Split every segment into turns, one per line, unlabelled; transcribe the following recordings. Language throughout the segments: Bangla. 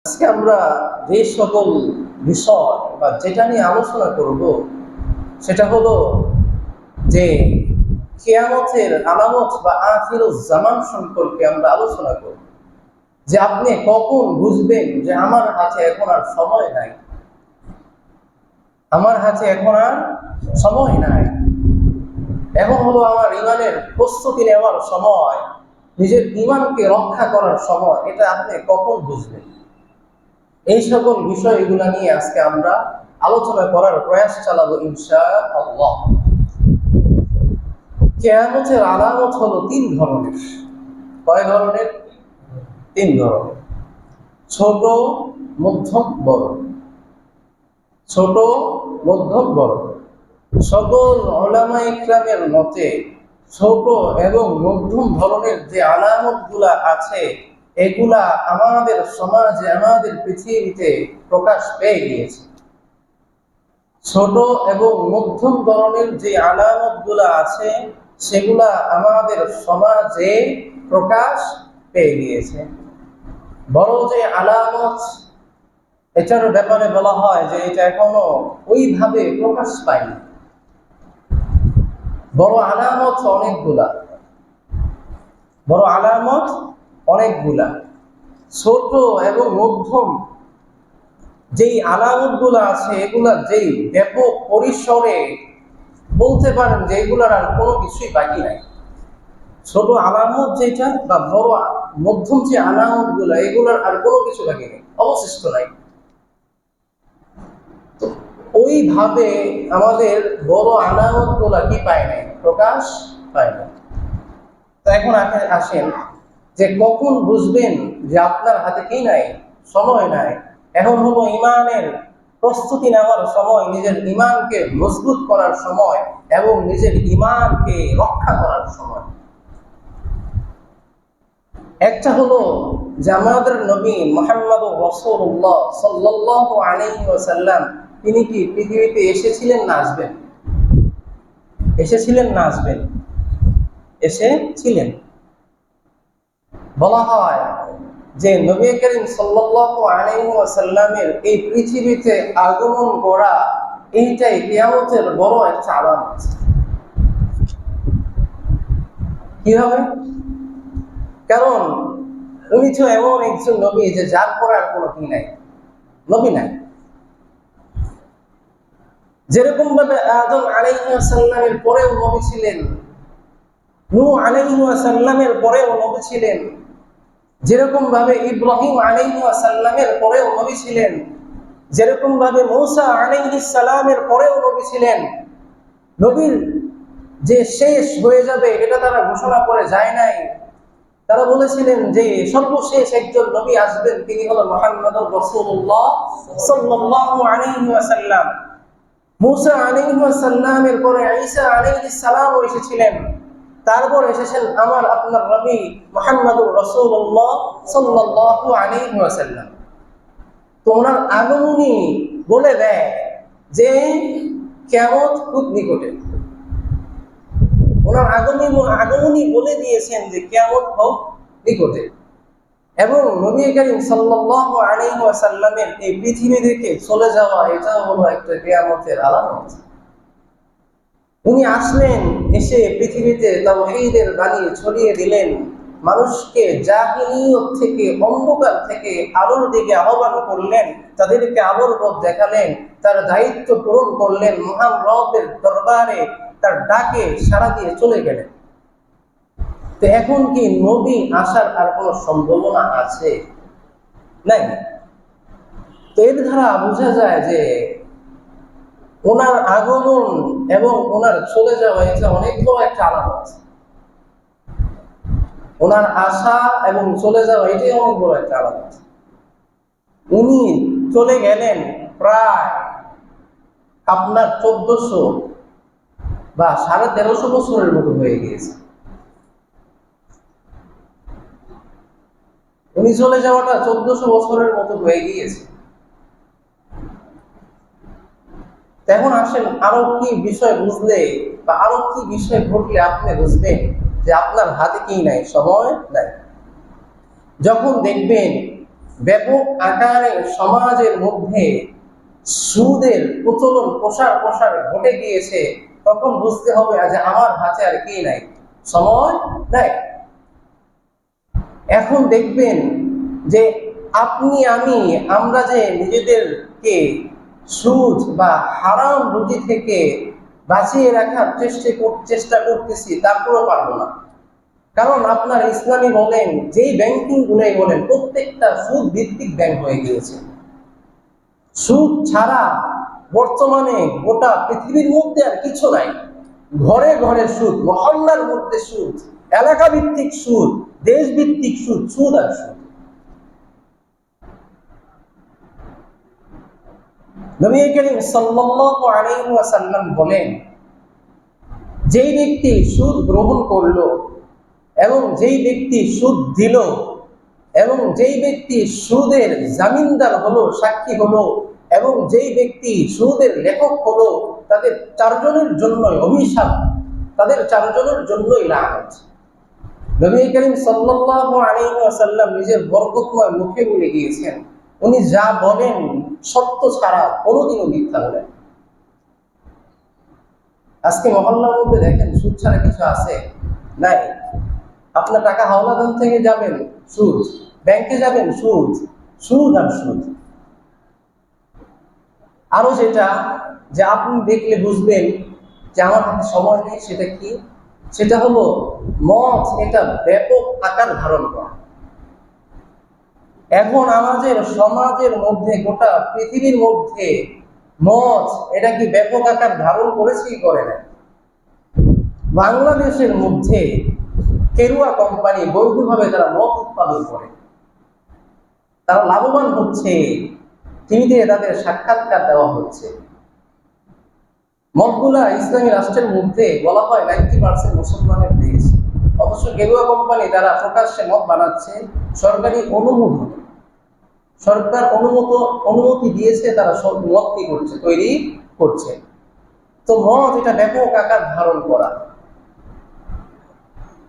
আজকে আমরা যে সকল বিষয় বা যেটা নিয়ে আলোচনা করব সেটা হলো যে কিয়ামতের আলামত বা আখিরুজ জামান সম্পর্কে আমরা আলোচনা করব। যে আপনি কখন বুঝবেন যে আমার হাতে এখন আর সময় নাই, আমার হাতে এখন আর সময় নাই, এখন হলো আমার ইমানের প্রস্তুতি নেওয়ার সময়, নিজের ইমানকে রক্ষা করার সময়। এটা আপনি কখন বুঝবেন? এই সকল বিষয়গুলো নিয়ে আজকে আমরা আলোচনা করার প্রয়াস চালাবো ইনশাআল্লাহ। কিয়ামতের আলামত হলো তিন ধরনের। কয় ধরনের? তিন ধরনের। ছোট, মধ্যম, বড়। ছোট, মধ্যম, বড়। সকল উলামা ইকরামের মতে ছোট এবং মধ্যম ধরনের যে আলামতগুলা আছে এগুলা আমাদের সমাজে, আমাদের পৃথিবীতে প্রকাশ পেয়ে গিয়েছে। ছোট এবং মধ্যম ধরনের যে আলামতগুলা আছে সেগুলা আমাদের সমাজে প্রকাশ পেয়ে গিয়েছে। বড় যে আলামত, এটার ব্যাপারে বলা হয় যে এটা এখনো ওইভাবে প্রকাশ পায়নি। বড় আলামত অনেকগুলা, বড় আলামত অনেকগুলা। ছোট এবং মধ্যম যেই আলামতগুলো আছে এগুলা যেই ব্যাপক পরিসরে বলতে পারেন যে এগুলার আর কোনো কিছুই বাকি নাই। ছোট আলামত যেটা বা বড় মধ্যম যে আলামতগুলো এগুলার আর কোনো কিছু বাকি নেই, অবশিষ্ট নাই। তো ওইভাবে আমাদের বড় আলামতগুলা কি পায় নাই, প্রকাশ পায় না। তো এখন আসেন যে কখন বুঝবেন যে আপনার হাতে কি নাই, সময় নাই। এখন হলো ইমানের প্রস্তুতি নেওয়ার সময়, নিজের ইমানকে মজবুত করার সময় এবং নিজের ইমানকে রক্ষা করার সময়। একটা হলো যে আমাদের নবী মুহাম্মদুর রাসূলুল্লাহ সাল্লাল্লাহু আলাইহি ওয়াসাল্লাম তিনি কি পৃথিবীতে এসেছিলেন না আসবেন? এসেছিলেন না আসবেন? এসেছিলেন। বলা হয় যে নবী করিম সাল্লাল্লাহু আলাইহি ওয়াসাল্লামের এই পৃথিবীতে আগমন করা এইটাই কিয়ামতের বড় একটা আলামত। কিভাবে? কারণ উনি তো এমন একজন নবী যে যার পরে আর কোনো কি নাই, নবী নাই। যেরকম ভাবে আদম আলাইহিস সালামের পরেও নবী ছিলেন, নূহ আলাইহিস সালামের পরেও নবী ছিলেন, যেরকম ভাবে ইব্রাহিম আলাইহিস সালামের পরেও নবী ছিলেন, যেরকম ভাবে মূসা আলাইহিস সালামের পরেও নবী ছিলেন। নবীর যে শেষ হয়ে যাবে এটা তারা ঘোষণা করে যায় নাই। তারা বলেছিলেন যে সর্বশেষ একজন নবী আসবেন, তিনি হলেন মুহাম্মদুর রাসূলুল্লাহ সাল্লাল্লাহু আলাইহি ওয়াসাল্লাম। মূসা আলাইহিস সালামের পরে ঈসা আলাইহিস সালামও এসেছিলেন। তারপর এসেছেন আমার আপনার নবী মুহাম্মদুর রাসূলুল্লাহ সাল্লাল্লাহু আলাইহি ওয়াসাল্লাম। তো ওনার আগমনী বলে দেয় যে কিয়ামত খুব নিকটে। ওনার আগমনী বলে দিয়েছেন যে কিয়ামত খুব নিকটে। এবং নবী করিম সাল্লাল্লাহু আলাইহি ওয়াসাল্লামের এই পৃথিবী থেকে চলে যাওয়া এটা হলো একটা কিয়ামতের আলামত। উনি আসলেন, এসে পৃথিবীতে তাওহীদের বাণী ছড়িয়ে দিলেন, মানুষকে জাহিলিয়ত থেকে, অন্ধকার থেকে আলোর দিকে আহ্বান করলেন, তাদেরকে আলোর পথ দেখালেন, তার দায়িত্ব পূরণ করলেন, মহান রবের দরবারে তার ডাকে সাড়া দিয়ে চলে গেলেন। তো এখন কি নবী আসার আর কোনো সম্ভাবনা আছে? নাই। তো এর দ্বারা বোঝা যায় যে ওনার আগমন এবং ওনার চলে যাওয়া এটা অনেক বড় একটা আলামত। ওনার আসা এবং চলে যাওয়া এটাই অনেক বড় একটা আলামত। উনি চলে গেলেন প্রায় আপনার 1400 বা 1350 বছরের মতো হয়ে গিয়েছে। উনি চলে যাওয়াটা 1400 বছরের মতো হয়ে গিয়েছে। এখন আসেন আরো কি বিষয় বুঝলে বা আরো কি বিষয় ঘটলে আপনি বুঝবেন যে আপনার হাতে কি নাই, সময় নাই। যখন দেখবেন ব্যাপক আকারে সমাজের মধ্যে সুদের প্রচলন প্রসার প্রসার ঘটে গিয়েছে, তখন বুঝতে হবে যে আমার হাতে আর কি নাই, সময় নাই। এখন দেখবেন যে আপনি আমি আমরা যে নিজেদেরকে সুদ বা হারাম রুজি থেকে বাঁচিয়ে রাখার চেষ্টা করতেছি, তারপরেও পারবো না। কারণ আপনার ইসলামী বলেন, যেই ব্যাংকিং গুলোই বলেন, প্রত্যেকটা সুদ ভিত্তিক ব্যাংক হয়ে গিয়েছে। সুদ ছাড়া বর্তমানে গোটা পৃথিবীর মধ্যে আর কিছু নাই। ঘরে ঘরে সুদ, মহল্লার মধ্যে সুদ, এলাকা ভিত্তিক সুদ, দেশ ভিত্তিক সুদ, সুদ আর সুদ। নবী করিম সাল্লাল্লাহু আলাইহি ওয়াসাল্লাম বলেন, যেই ব্যক্তি সুদ গ্রহণ করলো এবং যেই ব্যক্তি সুদ দিল এবং যেই ব্যক্তি সুদের জামিনদার হলো, সাক্ষী হলো, এবং যেই ব্যক্তি সুদের লেখক হলো, তাদের চারজনের জন্যই অভিশাপ, তাদের চারজনের জন্যই লানত। নবী করিম সাল্লাল্লাহু আলাইহি ওয়াসাল্লাম নিজের বরকতময় মুখে বলে গিয়েছেন, উনি যা বলেন সত্য ছাড়া কোনোদিনও মিথ্যা বলেন। আজকে মহল্লার মধ্যে দেখেন সুদ ছাড়া কিছু আছে? নাই। আপনার টাকা হাওলাদার থেকে যাবেন সুদ, ব্যাংকে যাবেন সুদ, সুদ আর সুদ। আরো যেটা যে আপনি দেখলে বুঝবেন যে আমার হাতে সময় নেই, সেটা কি? সেটা হলো মদ। এটা ব্যাপক আকার ধারণ করে। এখন আমাদের সমাজের মধ্যে, গোটা পৃথিবীর মধ্যে মদ এটা কি ব্যাপক আকার ধারণ করেছে কি করে না? বাংলাদেশের মধ্যে কেরুয়া কোম্পানি বৈধভাবে তারা মদ উৎপাদন করে, তারা লাভবান হচ্ছে, টিভিতে তাদের সাক্ষাৎকার দেওয়া হচ্ছে। মদগুলা ইসলামী রাষ্ট্রের মধ্যে বলা হয় 90% মুসলমানের দেশ, অবশ্য কেরুয়া কোম্পানি তারা প্রকাশ্যে মদ বানাচ্ছে সরকারি অনুমোদন, সরকার অনুমতি দিয়েছে, তারা সব মদ কি করছে, তৈরি করছে। তো মদ এটা ব্যাপক আকার ধারণ করা।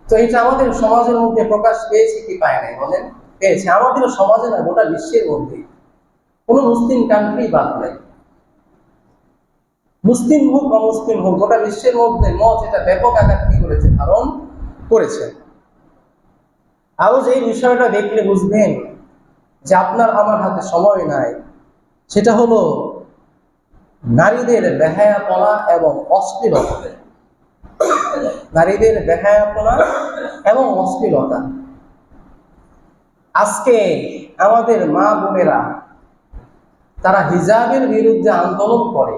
তো এটা আমাদের সমাজের মধ্যে প্রকাশ পেয়েছে কি পায় নাই বলেন? পেয়েছে। আমাদের সমাজে না, গোটা বিশ্বের মধ্যে কোন মুসলিম কান্ট্রি বাদ নাই। মুসলিম হোক অমুসলিম হোক, গোটা বিশ্বের মধ্যে মদ এটা ব্যাপক আকার কি করেছে, ধারণ করেছে। আরো যে বিষয়টা দেখলে বুঝবেন যে আপনার আমার হাতে সময় নাই, সেটা হলো নারীদের বেহায়াপনা এবং অশ্লীলতা। নারীদের বেহায়াপনা এবং অশ্লীলতা। আজকে আমাদের মা বোনেরা তারা হিজাবের বিরুদ্ধে আন্দোলন করে,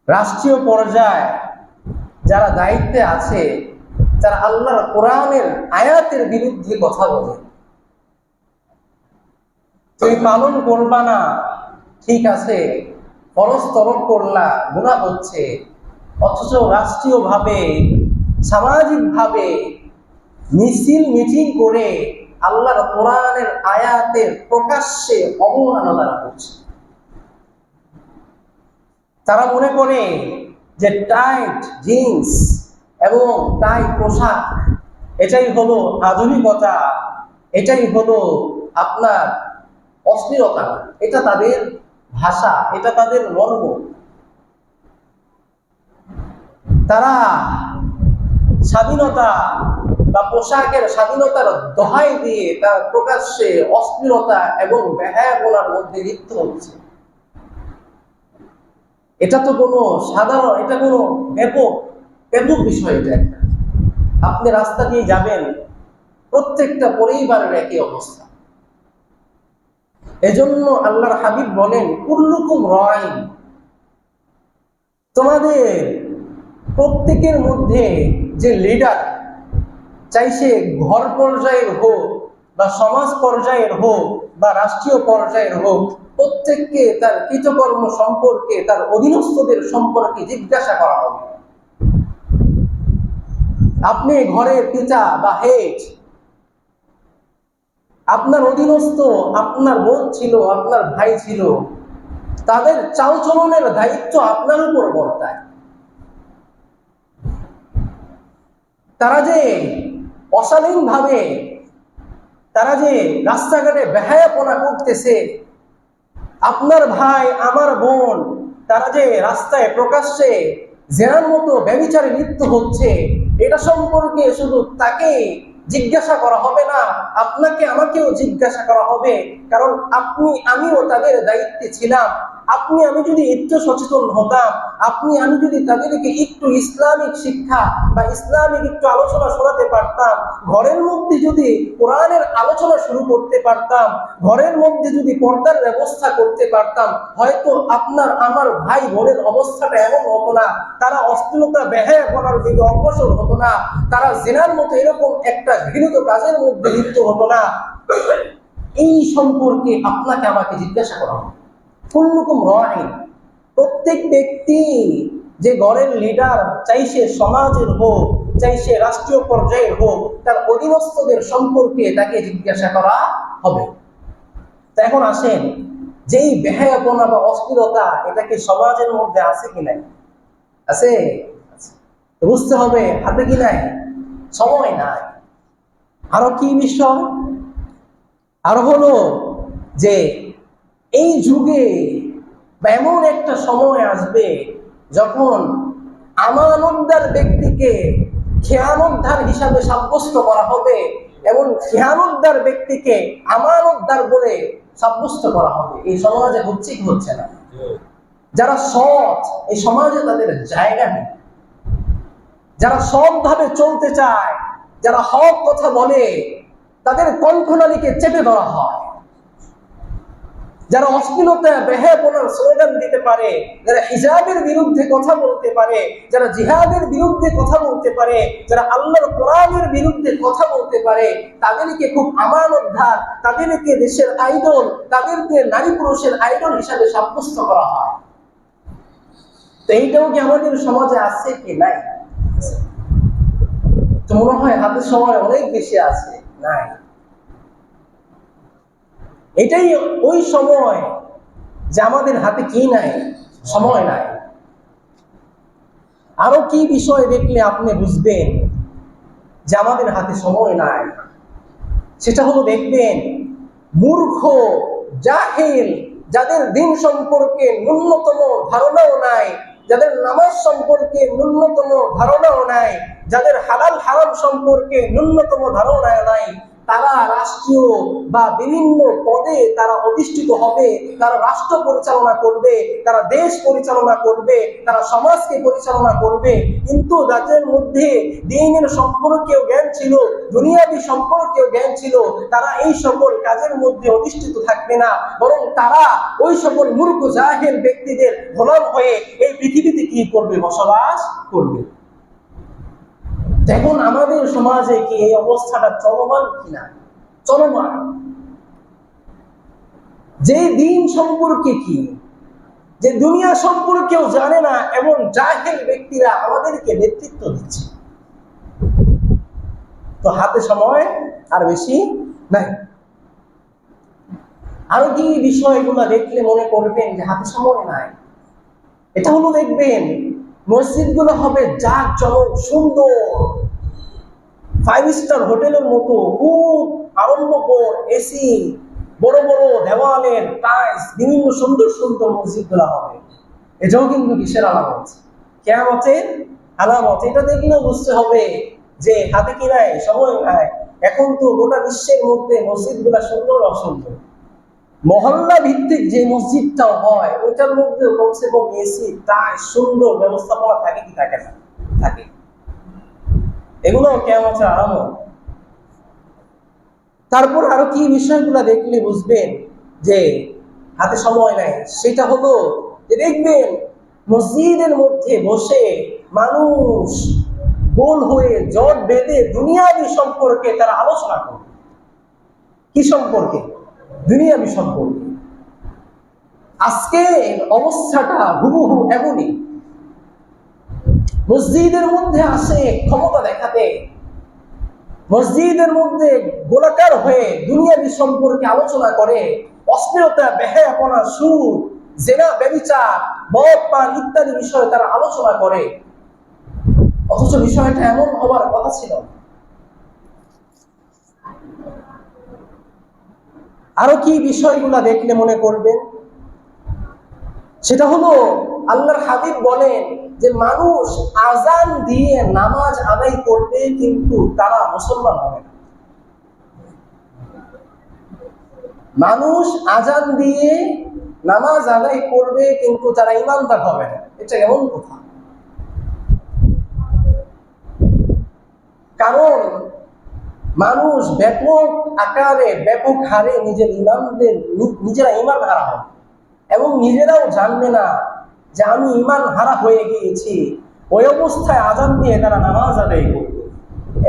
রাষ্ট্রীয় পর্যায়ে যারা দায়িত্বে আছে তারা আল্লাহর কোরআনের আয়াতের বিরুদ্ধে কথা বলে। তুমি পালন করবা না, ঠিক আছে, ফরজ তরক করলা, গুনাহ হচ্ছে, অথচ রাষ্ট্রীয়ভাবে সামাজিকভাবে মিছিল মিটিং করে আল্লাহর কোরআনের আয়াতের প্রকাশ্যে অবমাননা করছে। তারা মনে করে যে টাইট জিন্স এবং টাইট পোশাক এটাই হলো আধুনিকতা, এটাই হলো আপনার অশ্লীলতা। এটা তাদের ভাষা, এটা তাদের মর্ম। তারা স্বাধীনতা বা পোশাকের স্বাধীনতার দোহাই দিয়ে তার প্রকাশ্যে অশ্লীলতা এবং বেহায়াপনার মধ্যে লিপ্ত হচ্ছে। এটা তো কোনো সাধারণ, এটা কোনো ব্যাপক বিষয়। এটা একটা, আপনি রাস্তা দিয়ে যাবেন, প্রত্যেকটা পরিবারের একই অবস্থা। এজন্য আল্লাহর হাবিব বলেন, কুল্লুকুম রাইন, তোমাদের প্রত্যেকের মধ্যে যে লিডার, চাই সে ঘর পর্যায়ের হোক বা সমাজ পর্যায়ের হোক বা রাষ্ট্রীয় পর্যায়ের হোক, প্রত্যেককে তার কৃতকর্ম সম্পর্কে, তার অধীনস্থদের সম্পর্কে জিজ্ঞাসা করা হবে। আপনি ঘরের পিতা বা হেড, আপনার অধীনস্থ আপনার বোন ছিল, আপনার ভাই ছিল, তাদের চালচলনের দায়িত্ব আপনার উপর বর্তায়। তারা যে অশালীনভাবে তারা যে রাস্তাঘাটে বেহায়াপনা করতেছে, আপনার ভাই আমার বোন তারা যে রাস্তায় প্রকাশ্যে জেনার মতো ব্যভিচারে লিপ্ত হচ্ছে, এটা সম্পর্কে শুধু তাকে জিজ্ঞাসা করা হবে না, আপনাকে আমাকেও জিজ্ঞাসা করা হবে। কারণ আমিও তাদের দায়িত্বে ছিলাম। আমি যদি একটু সচেতন হতাম, আমি যদি তাদেরকে একটু ইসলামিক শিক্ষা বা ইসলামিক একটু আলোচনা শোনাতে পারতাম, ঘরের মধ্যে যদি কোরআনের আলোচনা শুরু করতে পারতাম, ঘরের মধ্যে যদি পর্দার ব্যবস্থা করতে পারতাম, হয়তো আপনার আমার ভাই বোনের অবস্থাটা এমন হতো না, তারা অশ্লীলতা বেহায়াপনার দিকে অগ্রসর হতো না, তারা জিনার মতো এরকম একটা ঘৃণিত কাজের মধ্যে লিপ্ত হতো না। এই সম্পর্কে আপনাকে আমাকে জিজ্ঞাসা করা হবে। কুল্লুকুম রাঈন, প্রত্যেক ব্যক্তি যে ঘরের লিডার, চাই সে সমাজের হোক, চাই সে রাষ্ট্রীয় পর্যায়ের হোক, তার অধীনস্থদের সম্পর্কে তাকে জিজ্ঞাসা করা হবে। তো এখন আসেন, যেই বেহায়াপনা বা অস্থিরতা, এটা কি সমাজের মধ্যে আছে কি নাই? আছে। বুঝতে হবে হাতে কি নাই, সময় নাই। আরো কি বিষয়? আরো হলো যে এই যুগে এমন একটা সময় আসবে যখন আমানতদার ব্যক্তিকে খেয়ানতদার হিসাবে সাব্যস্ত করা হবে এবং খেয়ানতদার ব্যক্তিকে আমানতদার বলে সাব্যস্ত করা হবে। এই সমাজে হচ্ছে কি হচ্ছে না? যারা সৎ, এই সমাজে তাদের জায়গা নেই। যারা সৎভাবে চলতে চায়, যারা হক কথা বলে, তাদের কণ্ঠনালীকে চেপে ধরা হয়। যারা অশ্লীলতা বেহায়াপনার স্লোগান দিতে পারে, যারা হিজাবের বিরুদ্ধে কথা বলতে পারে, যারা জিহাদের বিরুদ্ধে কথা বলতে পারে, যারা আল্লাহর কোরআনের বিরুদ্ধে কথা বলতে পারে, তাদেরকে খুব আমানতদার, তাদেরকে দেশের আইডল, তাদেরকে নারী পুরুষের আইডল হিসাবে সাব্যস্ত করা হয়। তো এইটাও কি আমাদের সমাজে আছে কি নাই? তো মনে হয় হাতের সময় অনেক বেশি আছে, নাই। এটাই ওই সময় যে আমাদের হাতে কি নাই, সময় নাই। আরো কি বিষয় দেখলে আপনি বুঝবেন যে আমাদের হাতে সময় নাই? সেটা হলো, দেখবেন মূর্খ, জাহিল, যাদের দিন সম্পর্কে ন্যূনতম ধারণাও নাই, যাদের নামাজ সম্পর্কে ন্যূনতম ধারণাও নাই, যাদের হালাল হারাম সম্পর্কে ন্যূনতম ধারণা নাই, তারা রাষ্ট্রীয় বা বিভিন্ন পদে তারা অধিষ্ঠিত হবে, তারা রাষ্ট্র পরিচালনা করবে, তারা দেশ পরিচালনা করবে, তারা সমাজকে পরিচালনা করবে। কিন্তু যাদের মধ্যে দ্বীনের সম্পর্কেও জ্ঞান ছিল, দুনিয়াবী সম্পর্কেও জ্ঞান ছিল, তারা এই সকল কাজের মধ্যে অধিষ্ঠিত থাকবে না, বরং তারা ওই সকল মূর্খ জাহেল ব্যক্তিদের গোলাম হয়ে এই পৃথিবীতে কি করবে? বসবাস করবে। এখন আমাদের সমাজে কি এই অবস্থাটা চলমান কিনা? চলমান। যে দিন সম্পর্কে কি, যে দুনিয়া সম্পর্কেও জানে না, এবং জাহেল ব্যক্তিরা আমাদেরকে নেতৃত্ব দিচ্ছে। তো হাতে সময় আর বেশি নাই। আরো কি বিষয়গুলো দেখলে মনে করবেন যে হাতে সময় নাই? এটা হলো, দেখবেন মসজিদগুলো হবে জাঁকজমক সুন্দর, 5 স্টার হোটেলের মতো, খুব আড়ম্বরপূর্ণ, এসি, বড় বড় দেওয়ালের টাইলস, বিভিন্ন সুন্দর সুন্দর মসজিদগুলো হবে। এটাও কিন্তু কিসের আলামত? কিয়ামতের আলামত। এটা দেখলেও বুঝতে হবে যে হাতে কি নাই, সময় নাই। এখন তো গোটা বিশ্বের মধ্যে মসজিদগুলা সুন্দর অসুন্দর। মহল্লা ভিত্তিক যে মসজিদটাও হয়, ওইটার মধ্যে কমসে কম এসি, টাইলস, সুন্দর ব্যবস্থাপনা থাকে কি থাকে না? থাকে। এগুলো কিয়ামতের আলামত। তারপর আরো কি বিষয়গুলো দেখলে বুঝবেন যে হাতে সময় নাই? সেটা হলো যে দেখবেন মসজিদের মধ্যে বসে মানুষ গোল হয়ে জট বেঁধে দুনিয়াবী সম্পর্কে তারা আলোচনা করবে। কি সম্পর্কে? দুনিয়াবী সম্পর্কে। আজকে অবস্থাটা হুবহু এমনই। মসজিদের মধ্যে আসে ক্ষমতা দেখাতে, মসজিদের মধ্যে গোলাকার হয়ে দুনিয়াবী সম্পর্কে আলোচনা করে, অশ্লীলতা, বেহায়াপনা, সুদ, জেনা, ব্যভিচার, মদ, পান ইত্যাদি বিষয়ে তারা আলোচনা করে। অথচ বিষয়টা এমন হবার কথা ছিল। আরো কি বিষয়গুলো দেখলে মনে করবেন? সেটা হলো আল্লাহর হাবিব বলেন যে মানুষ আজান দিয়ে নামাজ আদায় করবে কিন্তু তারা মুসলমান হবে না। মানুষ আজান দিয়ে নামাজ আদায় করবে কিন্তু তারা ইমানদার হবে না। এটা এমন কথা। কারণ মানুষ ব্যাপক আকারে ব্যাপক হারে নিজেরা ইমান হারা হবে এবং নিজেরাও জানবে না যে আমি ইমান হারা হয়ে গিয়েছি। ওই অবস্থায় আজান দিয়ে তারা নামাজ আদায় করবে।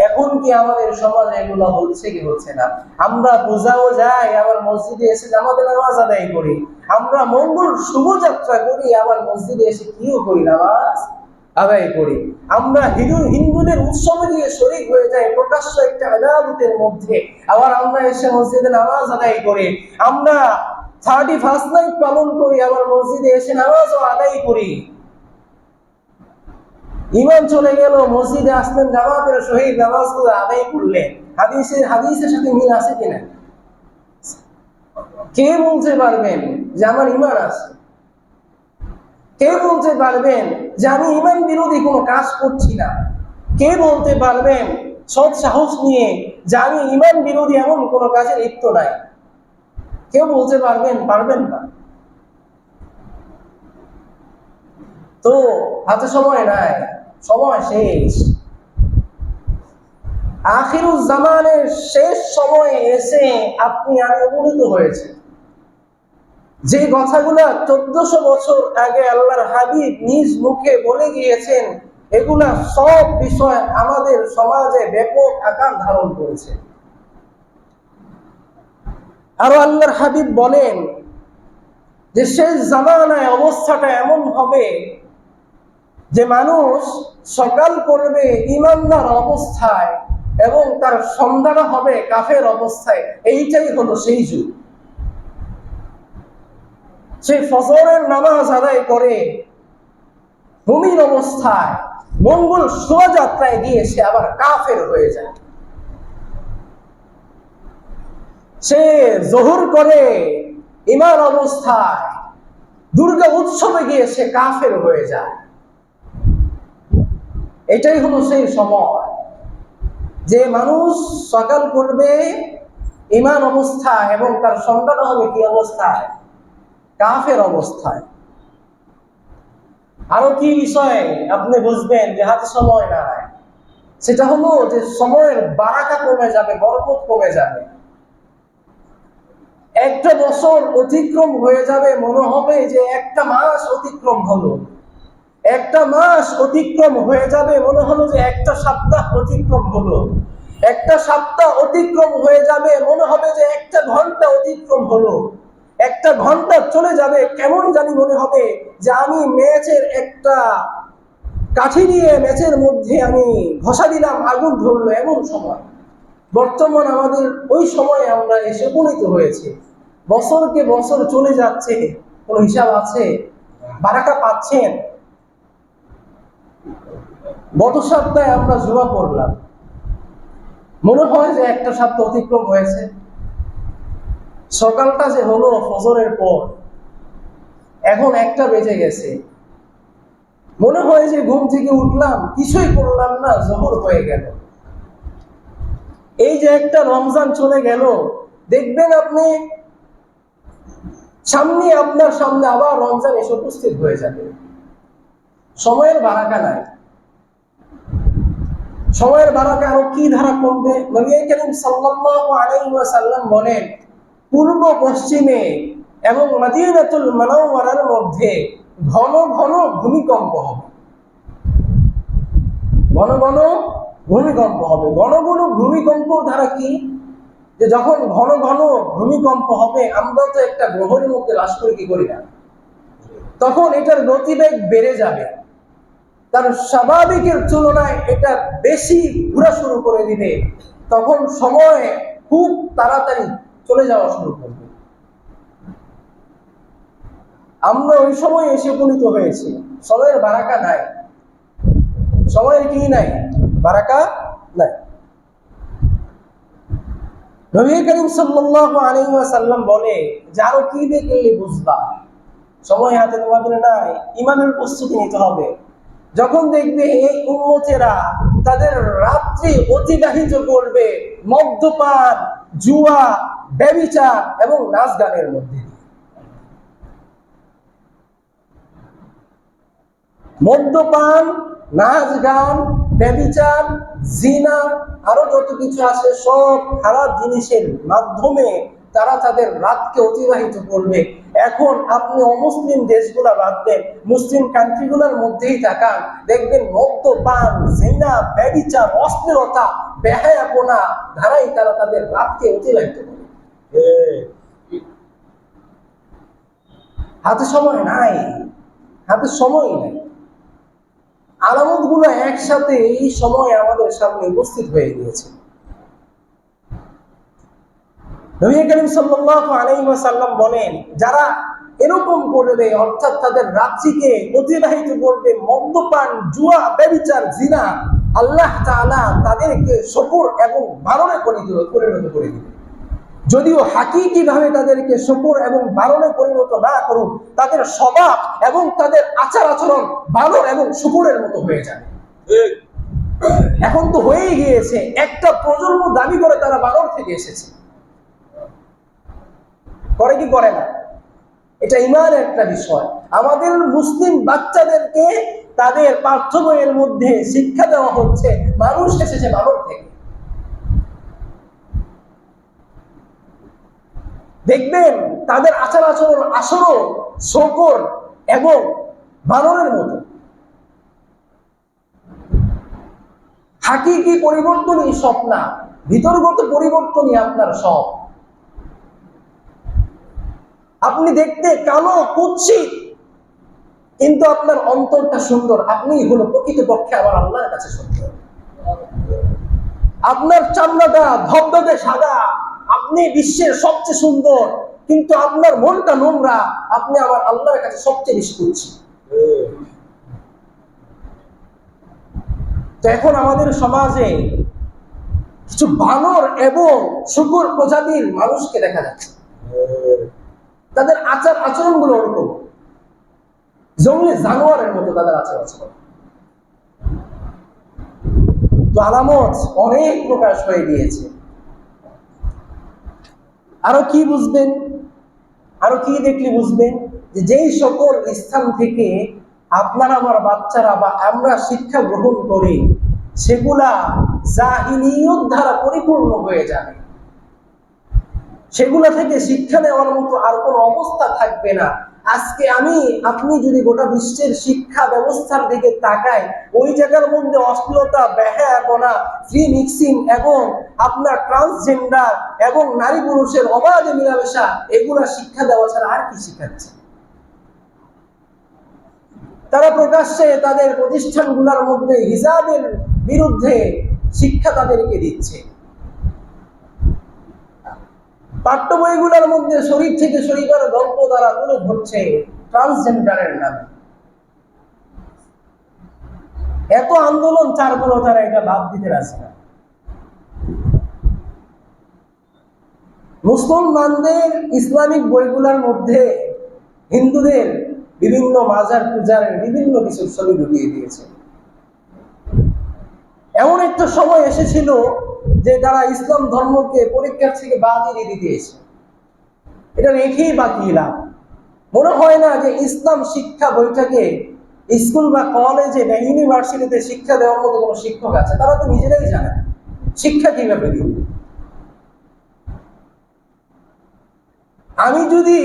এখন কি আমাদের সমাজে এগুলো হচ্ছে কি হচ্ছে না? আমরা পূজাও যাই, আবার মসজিদে এসে জামাতে নামাজ আদায় করি। আমরা মঙ্গল শুভযাত্রা করি, আবার মসজিদে এসে কিও করি, নামাজ আদায় করি। আমরা হিন্দুদের উৎসবে গিয়ে শরীক হয়ে যাই প্রকাশ্য একটা ইবাদতের মধ্যে, আবার আমরা এসে মসজিদে নামাজ আদায় করি। আমরা 31st নাইট পালন করি, আবার মসজিদে এসে নামাজও আদায় করি। ইমান চলে গেল, মসজিদে আসলেন, জামাতের সহিত নামাজগুলো আদায় করলেন। হাদিসের সাথে মিল আছে কিনা? কে বলতে পারবেন যে আমার ইমান আছে? কে বলতে পারবেন যে আমি ইমান বিরোধী কোনো কাজ করছি না? কে বলতে পারবেন সৎ সাহস নিয়ে যে আমি ইমান বিরোধী এমন কোনো কাজে লিপ্ত নাই? কেউ বলতে পারবেন? পারবেন না। তো হাতে সময় নাই, সময় শেষ। আখিরুজ জামানের শেষ সময়ে এসে আপনি আমি উপনীত হয়েছে। যে কথাগুলো 1400 বছর আগে আল্লাহর হাবিব নিজ মুখে বলে গিয়েছেন, এগুলা সব বিষয় আমাদের সমাজে ব্যাপক আকার ধারণ করেছে। আরো আল্লাহর হাবিব বলেন যে শেষ জামানায় অবস্থাটা এমন হবে যে মানুষ সকাল করবে ঈমানদার অবস্থায় এবং তার সন্ধ্যাটা হবে কাফের অবস্থায়। এইটাই হলো সেই যুগ। সে ফজরের নামাজ আদায় করে মুমিন অবস্থায় মঙ্গল শোভাযাত্রায় গিয়ে সে আবার কাফের হয়ে যায়। সে জোহর করে ঈমান অবস্থায় দুর্গা উৎসবে গিয়ে সে কাফের হয়ে যায়। এটাই হলো সেই সময় যে মানুষ সকাল করবে ঈমান অবস্থায় এবং তার সন্ধ্যাটা হবে কি অবস্থায়? কাফের অবস্থায়। আরো কি বিষয় আপনি বুঝবেন যে হাতে সময় নাই? সেটা হলো যে সময়ের বারাকা কমে যাবে, বরকত কমে যাবে। একটা বছর অতিক্রম হয়ে যাবে, মনে হবে যে একটা মাস অতিক্রম হলো। একটা মাস অতিক্রম হয়ে যাবে, মনে হলো যে একটা সপ্তাহ অতিক্রম হলো। একটা সপ্তাহ অতিক্রম হয়ে যাবে, মনে হবে যে একটা ঘন্টা অতিক্রম হলো। একটা ঘন্টা চলে যাবে, কেমন জানি মনে হবে যে আমি ম্যাচের একটা কাঠি দিয়ে ম্যাচের মধ্যে আমি ঘষা দিলাম, আগুন ধরলো, এমন সময়। বর্তমান আমাদের ওই সময়ে আমরা এসে উপনীত হয়েছে। বছরকে বছর চলে যাচ্ছে, কোন হিসাব আছে? বারাকা পাচ্ছেন? গত সপ্তাহে আমরা জুয়া করলাম, মনে হয় যে একটা সপ্তাহ অতিক্রম হয়েছে। সকালটা যে হলো ফজরের পর, এখন 1টা বেজে গেছে, মনে হয় যে ঘুম থেকে উঠলাম, কিছুই করলাম না, জোহর হয়ে গেল। এই যে একটা রমজান চলে গেল, দেখবেন আপনি আপনার সামনে আবার রমজান এসে উপস্থিত হয়ে যাবে। সময়ের বারাকা নাই। সময়ের বারাকা আরো কি ধারা কমবে? নবী করিম সাল্লাল্লাহু আলাইহি ওয়াসাল্লাম বলেন, পূর্ব পশ্চিমে এবং মদিনাতুল মুনাওয়ারার মধ্যে ঘন ঘন ভূমিকম্প হবে। ঘন ঘন ভূমিকম্প হবে। ঘন ঘন ভূমিকম্প ধারা কি? যে যখন ঘন ঘন ভূমিকম্প হবে, আমরা তো একটা গ্রহের মধ্যে বাস করে কি করি না, তখন এটার গতিবেগ বেড়ে যাবে। তার স্বাভাবিকের তুলনায় এটা বেশি ঘোরা শুরু করে দিবে। তখন সময় খুব তাড়াতাড়ি চলে যাওয়া শুরু করবে। আমরা ওই সময় এসে উপনীত হয়েছি। সময়ের বারাকা নাই। সময়ের কি নাই? বারাকা নাই। নবী করিম সাল্লাল্লাহু আলাইহি ওয়াসাল্লাম বলে, যারও কি দেখলে বুঝবা, সময় হাতে তোমাদের নাই, ইমানের প্রস্তুতি নিতে হবে। যখন দেখবে এই উম্মতেরা তাদের রাত্রি অতিবাহিত করবে মদ্যপান, জুয়া, ব্যভিচার এবং নাচ গানের মধ্যে। মদ্যপান, নাচ গান, ব্যভিচার, জিনা, আরো যত কিছু আছে সব খারাপ জিনিসের মাধ্যমে তারা তাদের রাতকে অতিবাহিত করবে। এখন আপনি অমুসলিম দেশগুলা বাদ দেন, মুসলিম কান্ট্রিগুলোর মধ্যেই তাকান, দেখবেন মদ্যপান, জিনা, ব্যভিচার, অশ্লীলতা, বেহায়াপনা ধারাই তারা তাদের রাতকে অতিবাহিত করে। হাতে সময় নাই, হাতে সময় নাই। আলামত গুলো একসাথে এই সময় আমাদের সামনে উপস্থিত হয়ে গিয়েছে। নবী করিম সাল্লাল্লাহু আলাইহি ওয়াসাল্লাম বলেন, যারা এরকম করবে, অর্থাৎ তাদের রাত্রিকে অতিবাহিত করবে মদ্যপান, জুয়া, ব্যভিচার, জিনা, আল্লাহ তাআলা তাদেরকে শকর এবং বারণে পরিণত করে দিবে। যদিও হাকিকি ভাবে তাদেরকে শকর এবং বারণে পরিণত না করুন, তাদের স্বভাব এবং তাদের আচার আচরণ বানর এবং শকুরের মতো হয়ে যাবে। এখন তো হয়েই গিয়েছে, একটা প্রজন্ম দাবি করে তারা বানর থেকে এসেছে। করে কি করে না? এটা ইমানের একটা বিষয়। আমাদের মুসলিম বাচ্চাদেরকে তাদের পাঠ্য বইয়ের মধ্যে শিক্ষা দেওয়া হচ্ছে মানুষ এসেছে বানর থেকে। দেখবেন তাদের আচার আচরণ আসরও শকর এবং বানরের মতো। হাকিকি পরিবর্তনই সব না, ভিতরগত পরিবর্তনই আপনার সব। আপনি দেখতে কালো, কুৎসিত, কিন্তু আপনার অন্তরটা সুন্দর, আপনি হলো প্রকৃতপক্ষে আমার আল্লাহর কাছে সুন্দর। আপনার চামড়াটা ধবধবে সাদা, আপনি বিশ্বের সবচেয়ে সুন্দর, কিন্তু আপনার মনটা নোংরা, আপনি আমার আল্লাহর কাছে সবচেয়ে বেশি কুৎসিত। তো এখন আমাদের সমাজে কিছু বানর এবং শূকর প্রজাতির মানুষকে দেখা যাচ্ছে। তাদের আচার আচরণ গুলো ওরকম, জঙ্গলি জানোয়ারের মতো তাদের আচার আচরণ। তো আলামত অনেক প্রকাশ হয়ে গিয়েছে। আরো কি বুঝবেন, আরো কি দেখলে বুঝবেন, যে যেই সকল স্থান থেকে আপনার আমার বাচ্চারা বা আমরা শিক্ষা গ্রহণ করি, সেগুলা জাহিলিয়ত দ্বারা পরিপূর্ণ হয়ে যাবে। সেগুলা থেকে শিক্ষা নেওয়ার মতো আর কোনো অবস্থা থাকবে না। আজকে আপনি যদি গোটা বিশ্বের শিক্ষা ব্যবস্থার দিকে তাকাই, ওই জায়গার মধ্যে অশ্লীলতা, বেহায়াপনা, ফ্রি মিক্সিং এবং আপনার ট্রান্সজেন্ডার এবং নারী পুরুষের অবাধে মেলামেশা, এগুলা শিক্ষা দেওয়া ছাড়া আর কি শিখাচ্ছে? তারা প্রকাশ্যে তাদের প্রতিষ্ঠানগুলোর মধ্যে হিজাবের বিরুদ্ধে শিক্ষা তাদেরকে দিচ্ছে। পাঠ্য বইগুলোর মধ্যে শরীর থেকে শরীরের গল্প দ্বারা তুলে ধরছে ট্রান্সজেন্ডারের নামে। এত আন্দোলন চারগুলো তারা এটা বাদ দিতে রাজি না। মুসলমানদের ইসলামিক বইগুলোর মধ্যে হিন্দুদের বিভিন্ন মাজার পূজার বিভিন্ন কিছু ছবি ঢুকিয়ে দিয়েছে। এমন একটা সময় এসেছিল যে তারা ইসলাম ধর্মকে পরীক্ষার থেকে বাদই দিয়ে দিয়েছে। এটা রেখেই বাকি লাভ। মনে হয় না যে ইসলাম শিক্ষা বইটাকে স্কুল বা কলেজে বা ইউনিভার্সিটিতে শিক্ষা দেওয়ার মতো কোনো শিক্ষক আছে। তারা তো নিজেরাই জানে শিক্ষা কিভাবে দিবে। আমি যদি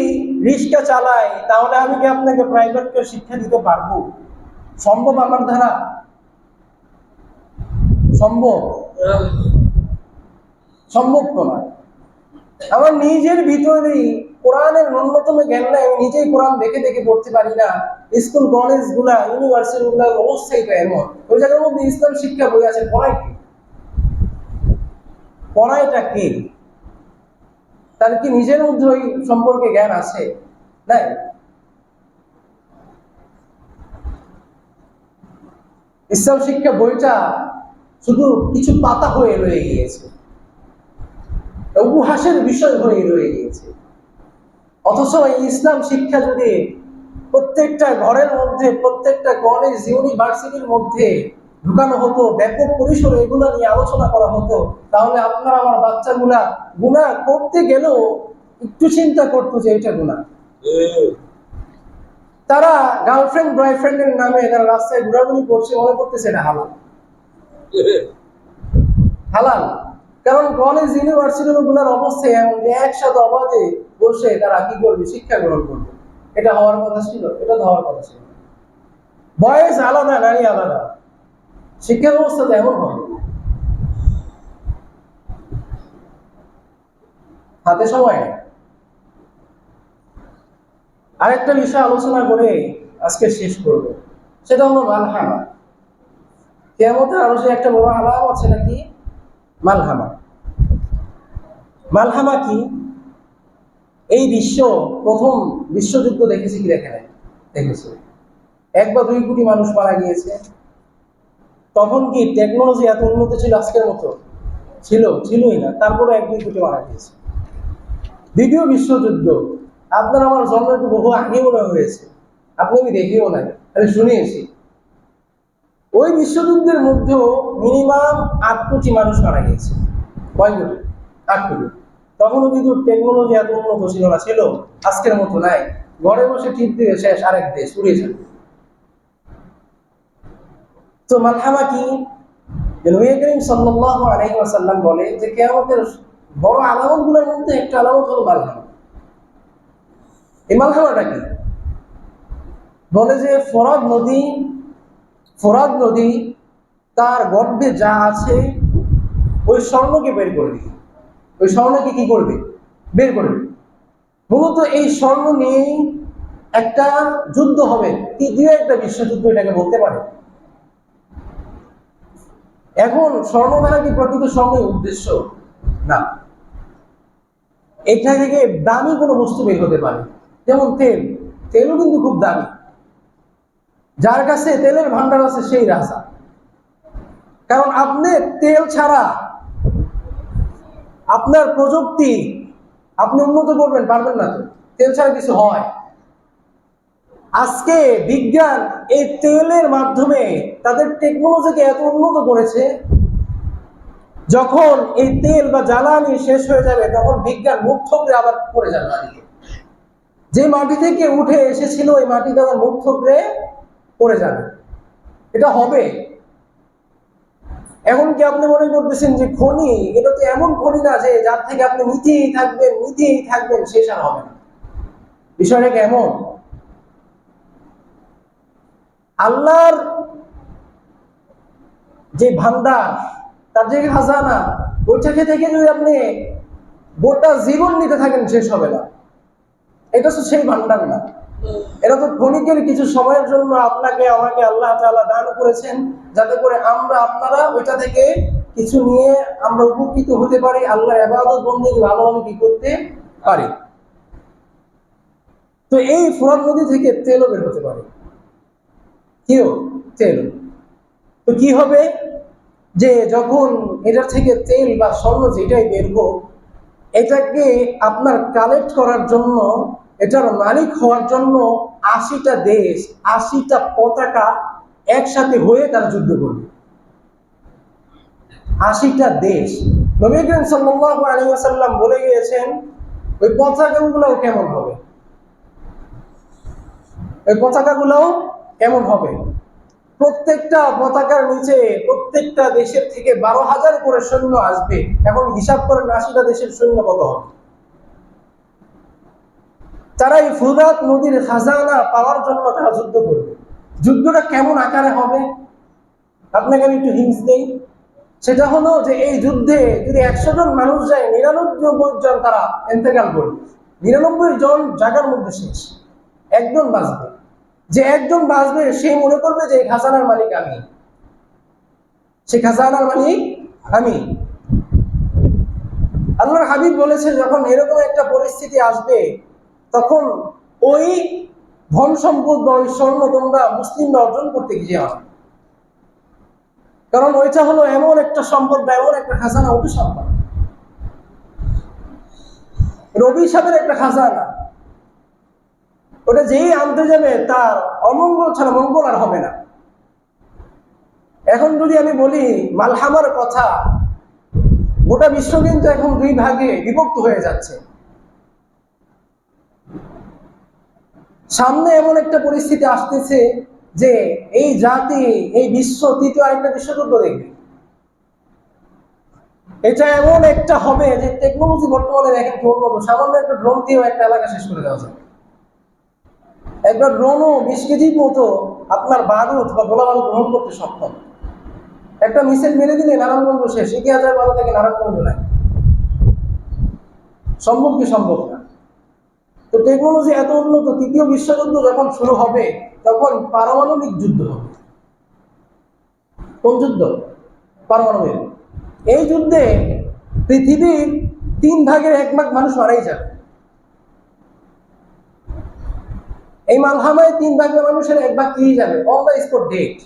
রিক্সা চালাই, তাহলে আমি কি আপনাকে প্রাইভেট কেউ শিক্ষা দিতে পারবো? সম্ভব আমার দ্বারা? সম্ভব? সম্ভব তো নয়। আমার নিজের ভিতরেই কোরআনের ন্যূনতম জ্ঞান নাই, আমি নিজেই কোরআন দেখে দেখে পড়তে পারি না। স্কুল কলেজ গুলা, ইউনিভার্সিটি গুলার অবস্থাই তো এমন। ওই জায়গার মধ্যে ইসলাম শিক্ষা বই আছে, পড়ায় কি? পড়ায়টা কি? তার কি নিজের মধ্যে ওই সম্পর্কে জ্ঞান আছে? নাই। ইসলাম শিক্ষা বইটা শুধু কিছু পাতা হয়ে রয়ে গিয়েছে। উপহাসের বিষয় হয়ে রয়ে গিয়েছে। অথচ এই ইসলাম শিক্ষা যদি প্রত্যেকটা ঘরের মধ্যে, প্রত্যেকটা কলেজ ইউনিভার্সিটির মধ্যে ঢুকানো হতো, ব্যাপক পরিসরে এগুলো নিয়ে আলোচনা করা হতো, তাহলে আপনার আমার বাচ্চাগুলা গুনাহ করতে গেলেও একটু চিন্তা করতো যে এটা গুনাহ। তারা গার্লফ্রেন্ড বয়ফ্রেন্ডের নামে তারা রাস্তায় ঘোরাঘুরি করছে, মনে করতেছে এটা হালাল। হালাল, কারণ কলেজ ইউনিভার্সিটি গুলার অবস্থা এমন যে একসাথে অবাধে বসে তারা কি করবে, শিক্ষা গ্রহণ করবে। এটা হওয়ার কথা ছিল? এটা তো হওয়ার কথা ছিল। বয়স আলাদা, নারী আলাদা, শিক্ষা ব্যবস্থা তো এমন হবে। হাতে সময় নেই। আরেকটা বিষয় আলোচনা করে আজকে শেষ করব, সেটা হলো মালহামা। কিয়ামতের আরো যে একটা বড় আলামত, সেটা কি? মালহামা। মালহামা কি? এই বিশ্ব প্রথম বিশ্বযুদ্ধ দেখেছে কি দেখে নাই? দেখেছে। 1 বা 2 কোটি মানুষ মারা গিয়েছে। তখন কি টেকনোলজি এত উন্নত ছিল আজকের মতো? ছিলই না। তারপরে 1-2 কোটি মারা গিয়েছে। দ্বিতীয় বিশ্বযুদ্ধ আপনার আমার জন্মের তো বহু আগে মনে হয়েছে, আপনি আমি দেখিও না, আমি শুনিয়েছি। ওই বিশ্বযুদ্ধের মধ্যেও মিনিমাম 8 কোটি মানুষ মারা গিয়েছে। কয় কোটি? 8 কোটি। তখনও কিন্তু টেকনোলজি এত উন্নত ছিল না, ছিল আজকের মতো নাই। ঘরে বসে টিপ দিয়ে শেষ, আরেক দেশ উড়িয়ে যাবে। তো মালহামা কি? নবী করিম সাল্লাল্লাহু আলাইহি ওয়াসাল্লাম বলে যে কিয়ামতের বড় আলামতগুলোর মধ্যে একটা আলামত হলো মালহামা। এই মালহামাটা কি? বলে যে ফোরাত নদী তার গর্ভে যা আছে ওই স্বর্ণকে বের করে দিবে। ওই স্বর্ণকে কি করবে? বের করবে। মূলত এই স্বর্ণ নিয়েই একটা যুদ্ধ হবে, তৃতীয় একটা বিশ্বযুদ্ধ এটাকে বলতে পারে। এখন স্বর্ণ দ্বারা কি প্রকৃত স্বর্ণের উদ্দেশ্য? না, এটা থেকে দামি কোনো বস্তু বের হতে পারে। যেমন তেলও কিন্তু খুব দামি। যার কাছে তেলের ভান্ডার আছে সেই রাজা। কারণ আপনি তেল ছাড়া আপনার প্রযুক্তি আপনি উন্নত করবেন পারবেন না। তো তেল ছাড়া কিছু হয়? আজকে বিজ্ঞান এই তেলের মাধ্যমে তাদের টেকনোলজিকে এত উন্নত করেছে, যখন এই তেল বা জ্বালানি শেষ হয়ে যাবে তখন বিজ্ঞান মুখ থুবড়ে আবার পড়ে যাবে মাটিতে। যে মাটি থেকে উঠে এসেছিল ওই মাটি তাদের মুখ থুবড়ে পড়ে যাবে। এটা হবে। এখন কি আপনি মনে করতেছেন যে খনি, এটা তো এমন খনি না যে যার থেকে আপনি নিতেই থাকবেন শেষ আর হবে না। বিষয়টা কেমন? আল্লাহর যে ভান্ডার, তার যে খাজানা, ওইটাকে থেকে যদি আপনি গোটা জীবন নিতে থাকেন শেষ হবে না। এটা তো সেই ভান্ডার না। এটা তো ক্ষণিকের কিছু সময়ের জন্য আপনাকে আমাকে আল্লাহ তাআলা দান করেছেন, যাতে করে আমরা আপনারা ওইটা থেকে কিছু নিয়ে আমরা উপকৃত হতে পারি, আল্লাহর ইবাদত বন্দেগী ভালোভাবে কি করতে পারি। তো এই ফোরাত নদী থেকে তেলও বের হতে পারে। তেল। তো কি হবে যে যখন এটা থেকে তেল বা স্বর্ণ যেটাই বের হোক, এটাকে আপনার কালেক্ট করার জন্য, এটার মালিক হওয়ার জন্য 80টা দেশ, 80টা পতাকা একসাথে হয়ে তারা যুদ্ধ করবে। 80টা দেশ। নবী করিম সাল্লাল্লাহু আলাইহি ওয়াসাল্লাম বলে গিয়েছেন ওই পতাকাগুলোও কেমন হবে। ওই পতাকাগুলোও কেমন হবে? প্রত্যেকটা পতাকার নিচে প্রত্যেকটা দেশের থেকে 12,000 করে সৈন্য আসবে। এখন হিসাব করেন 80টা দেশের সৈন্য কত হবে। তারা এই ফুরাত নদীর খাজানা পাওয়ার জন্য তারা যুদ্ধ করবে। যুদ্ধটা কেমন আকারে হবে আপনাকে আমি একটু হিন্টস দেই। সেটা হলো যে এই যুদ্ধে যদি 100 জন মানুষ যায়, 99 জন তারা ইন্তেকাল করবে। 99 জন জায়গার মধ্যে শেষ, একজন বাঁচবে। যে একজন বাঁচবে সে মনে করবে যে খাজানার মালিক আমি, সে খাজানার মালিক আমি। আল্লাহর হাবিব বলেছে যখন এরকম একটা পরিস্থিতি আসবে তখন ওই ধন সম্পদ বা ওই স্বর্ণ তোমরা মুসলিমরা অর্জন করতে গিয়ে হবে। কারণ ওইটা হলো এমন একটা সম্পদ বা এমন একটা খাজানা, অভিসম্পদ অভিশাপের একটা খাজানা। ওটা যেই আনতে যাবে তার অমঙ্গল ছাড়া মঙ্গল আর হবে না। এখন যদি আমি বলি মালহামার কথা, গোটা বিশ্ব কিন্তু এখন দুই ভাগে বিভক্ত হয়ে যাচ্ছে। সামনে এমন একটা পরিস্থিতি আসতেছে যে এই জাতি, এই বিশ্ব তৃতীয় আরেকটা বিশ্বযুদ্ধ দেখবে। এটা এমন একটা হবে যে টেকনোলজি বর্তমানে দেখেন কি উন্নত, সামান্য একটা ড্রোন দিয়েও একটা এলাকা শেষ করে দেওয়া যায়। একটা ড্রোনও 20 কেজির মতো আপনার বারুদ বা গোলা বারুদ গ্রহণ করতে সক্ষম। একটা মিসাইল মেরে দিলে নারায়ণগঞ্জ শেষ, 1000 বারো থেকে নারায়ণগঞ্জ নাই। সম্ভব কি? সম্ভব না। তো টেকনোলজি এত উন্নত, তৃতীয় বিশ্বযুদ্ধ যখন শুরু হবে তখন পারমাণবিক যুদ্ধ হবে। কোন যুদ্ধ? পারমাণবিক। এই যুদ্ধে পৃথিবীর 3 ভাগের 1 ভাগ মানুষ মারাই যাবে। এই মালহামায় 3 ভাগের মানুষের 1 ভাগ কি যাবে? On the spot date.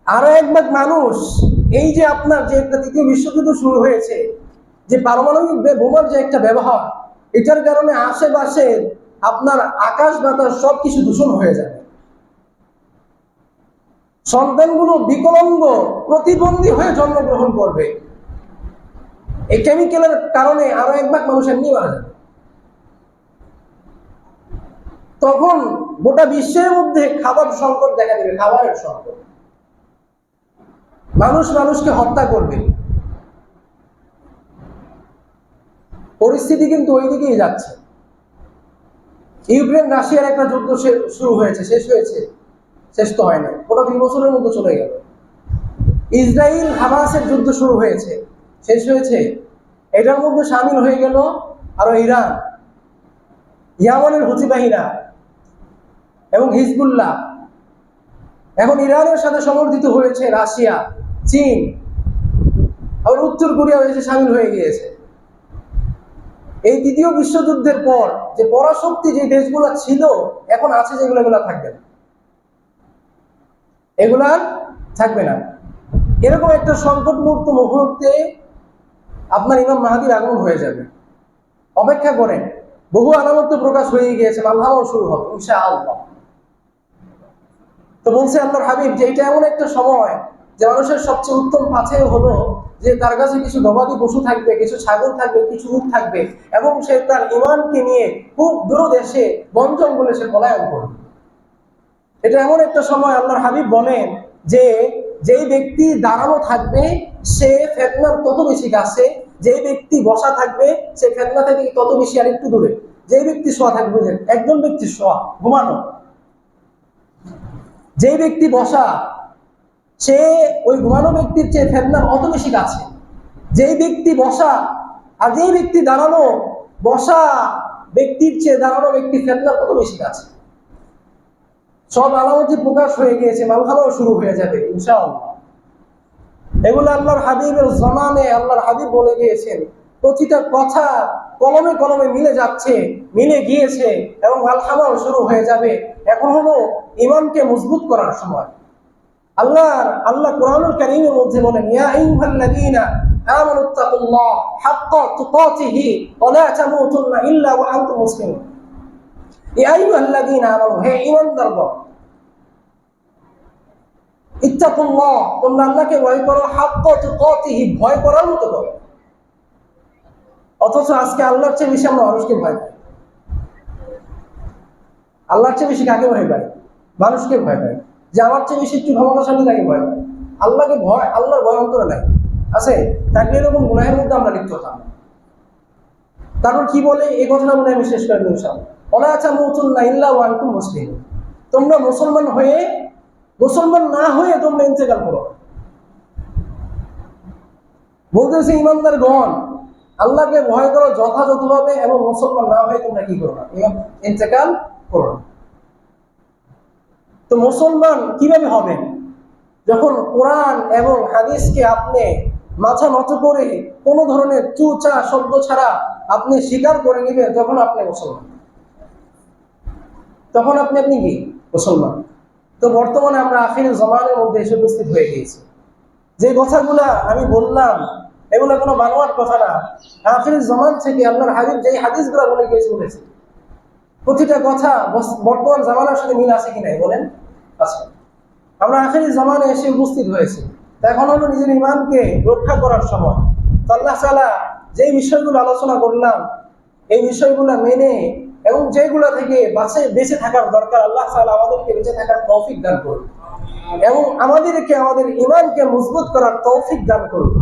আরো 1 ভাগ মানুষ, এই যে আপনার যে একটা তৃতীয় বিশ্বযুদ্ধ শুরু হয়েছে, যে পারমাণবিক বোমার যে একটা ব্যবহার, এটার কারণে আশেপাশে আপনার আকাশ বাতাস সবকিছু দূষণ হয়ে যাবে। সন্তানগুলো বিকলাঙ্গ, প্রতিবন্ধী হয়ে জন্মগ্রহণ করবে। এই কেমিক্যালের কারণে আরো 1 ভাগ মানুষ এমনি মারা যাবে। তখন গোটা বিশ্বের মধ্যে খাবার সংকট দেখা দেবে, খাবারের সংকট। মানুষ মানুষকে হত্যা করবে। পরিস্থিতি কিন্তু ওই দিকেই যাচ্ছে। ইউক্রেন রাশিয়ার একটা যুদ্ধ শুরু হয়েছে, শেষ হয়েছে? শেষ তো হয় না, ওটা 2 বছরের মধ্যে চলে গেল। ইসরায়েল হামাসের যুদ্ধ শুরু হয়েছে, শেষ হয়েছে? এটার মধ্যে সামিল হয়ে গেল আরো ইরান, ইয়ামানের হুথি বাহিনী এবং হিজবুল্লাহ। এখন ইরানের সাথে সমর্থিত হয়েছে রাশিয়া, চীন, আর উত্তর কোরিয়া এসে সামিল হয়ে গিয়েছে। এই তৃতীয় বিশ্বযুদ্ধের পর যে পরাশক্তি যে দেশগুলো ছিল, এখন আছে যেগুলো, এগুলো থাকবে না, এগুলা থাকবে না। এরকম একটা সংকট মুক্ত মুহূর্তে আপনার ইমাম মাহদীর আগমন হয়ে যাবে। অপেক্ষা করেন, বহু আলামত প্রকাশ হয়ে গিয়েছে, মালহামাও শুরু হবে ইনশাআল্লাহ। তো বলছে আল্লাহর হাবিব যে এটা এমন একটা সময় যে মানুষের সবচেয়ে উত্তম পাথেয় হলো যে তার কাছে কিছু গবাদি পশু থাকবে, কিছু ছাগল থাকবে, কিছু উট থাকবে, এবং সে তার ইমানকে নিয়ে খুব দূর দেশে বন জঙ্গলে সে পলায়ন করবে। এটা এমন একটা সময় আল্লাহর হাবিব বলেন যে যেই ব্যক্তি দাঁড়ানো থাকবে সে ফিতনার তত বেশি কাছে, যেই ব্যক্তি বসা থাকবে সে ফিতনা থেকে তত বেশি আর একটু দূরে। যেই ব্যক্তি শোয়া থাকবে, একজন ব্যক্তি শোয়া ঘুমানো, যেই ব্যক্তি বসা সে ওই ঘুমানো ব্যক্তির চেয়ে ফিতনার অত বেশি কাছে। যেই ব্যক্তি বসা আর যেই ব্যক্তি দাঁড়ানো, বসা ব্যক্তির চেয়ে দাঁড়ানো ব্যক্তি ফিতনার তত বেশি কাছে। সব আলামতি প্রকাশ হয়ে গিয়েছে, মালহামাও শুরু হয়ে যাবে ইনশাআল্লাহ। এগুলো আল্লাহর হাবিবের জমানে আল্লাহর হাবিব বলে গিয়েছেন। প্রতিটা কথা কলমে কলমে মিলে যাচ্ছে, মিলে গিয়েছে, এবং মালহামাও শুরু হয়ে যাবে। এখন হলো ঈমানকে মজবুত করার সময়। আল্লাহ কোরআনুল কারীমের মধ্যে বলেন, ইয়া আইয়ুহাল্লাযীনা আমানুত্তাকুল্লাহ হাক্কা তুকাতিহি ওয়া লা তামুতুন্না ইল্লা ওয়া আনতুম মুসলিমুন। ইয়া আইয়ুহাল্লাযীনা আমানু, হে ঈমানদারগণ, ইত্তাকুল্লাহ, তোমরা আল্লাহকে ভয় করো, হাক্কা তুকাতিহি, ভয় করার মতো করো। অথচ আজকে আল্লাহর চেয়ে বেশি আমরা মানুষকে ভয় পাই। আল্লাহর চেয়ে বেশি কাকে ভয় পাই? মানুষকে ভয় পাই। যে আমার চেয়ে বেশি একটু ক্ষমতাশালী তাকে ভয় পাই। আল্লাহকে ভয়, আল্লাহর ভয় অন্তরে নাই আছে, থাকলে এরকম গুনাহের মধ্যে আমরা লিপ্ত হতাম। তারপর কি বলে, এই কথাটা বলে আমি শেষ করে দিই ইনশাআল্লাহ। ওয়ালা তামুতুন্না ইল্লা ওয়া আনতুম মুসলিমুন, তোমরা মুসলমান হয়ে, মুসলমান না হয়ে তোমরা ইন্তেকাল করো। বলতেছে ইমানদারগণ, আল্লাহকে ভয় করো যথাযথভাবে, এবং মুসলমান না হয়ে তোমরা কি করো না, ইন্তেকাল করো না। তো মুসলমান কিভাবে হবেন? যখন কোরআন এবং হাদিসকে আপনি মাথা নত করে কোনো ধরনের চুচা শব্দ ছাড়া আপনি স্বীকার করে নেবেন, তখন আপনি মুসলমান। তখন আপনি কি মুসলমান। তো বর্তমানে আমরা আখির জামানের মধ্যে এসে উপস্থিত হয়ে গিয়েছি। যে কথাগুলা আমি বললাম এগুলো কোনো বানোয়ার কথা না। আখির জমান থেকে আল্লাহর হাবিব যেই হাদিসগুলো বলে গিয়েছে বলেছে, প্রতিটা কথা বর্তমান জামানার সাথে মিল আছে কিনা বলেন? আচ্ছা, আমরা আখির জামানে এসে উপস্থিত হয়েছি, এখন হলো নিজের ইমানকে রক্ষা করার সময়। তো আল্লাহ তাআলা যেই বিষয়গুলো আলোচনা করলাম, এই বিষয়গুলো মেনে এবং যেগুলো থেকে বেঁচে থাকার দরকার, আল্লাহ তাআলা আমাদেরকে বেঁচে থাকার তৌফিক দান করুন এবং আমাদেরকে আমাদের ঈমানকে মজবুত করার তৌফিক দান করুন।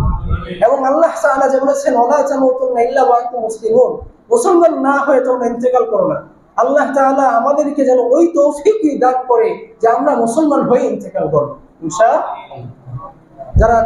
এবং আল্লাহ তাআলা যে বলেছেন, ওয়ালা তামুতুন্না ইল্লা ওয়া আনতুম মুসলিমুন, মুসলমান না হয়ে তোমরা ইন্তেকাল করো না। আল্লাহ তাআলা আমাদেরকে যেন ওই তৌফিকই দান করে যে আমরা মুসলমান হয়ে ইন্তেকাল করব ইনশাআল্লাহ। যারা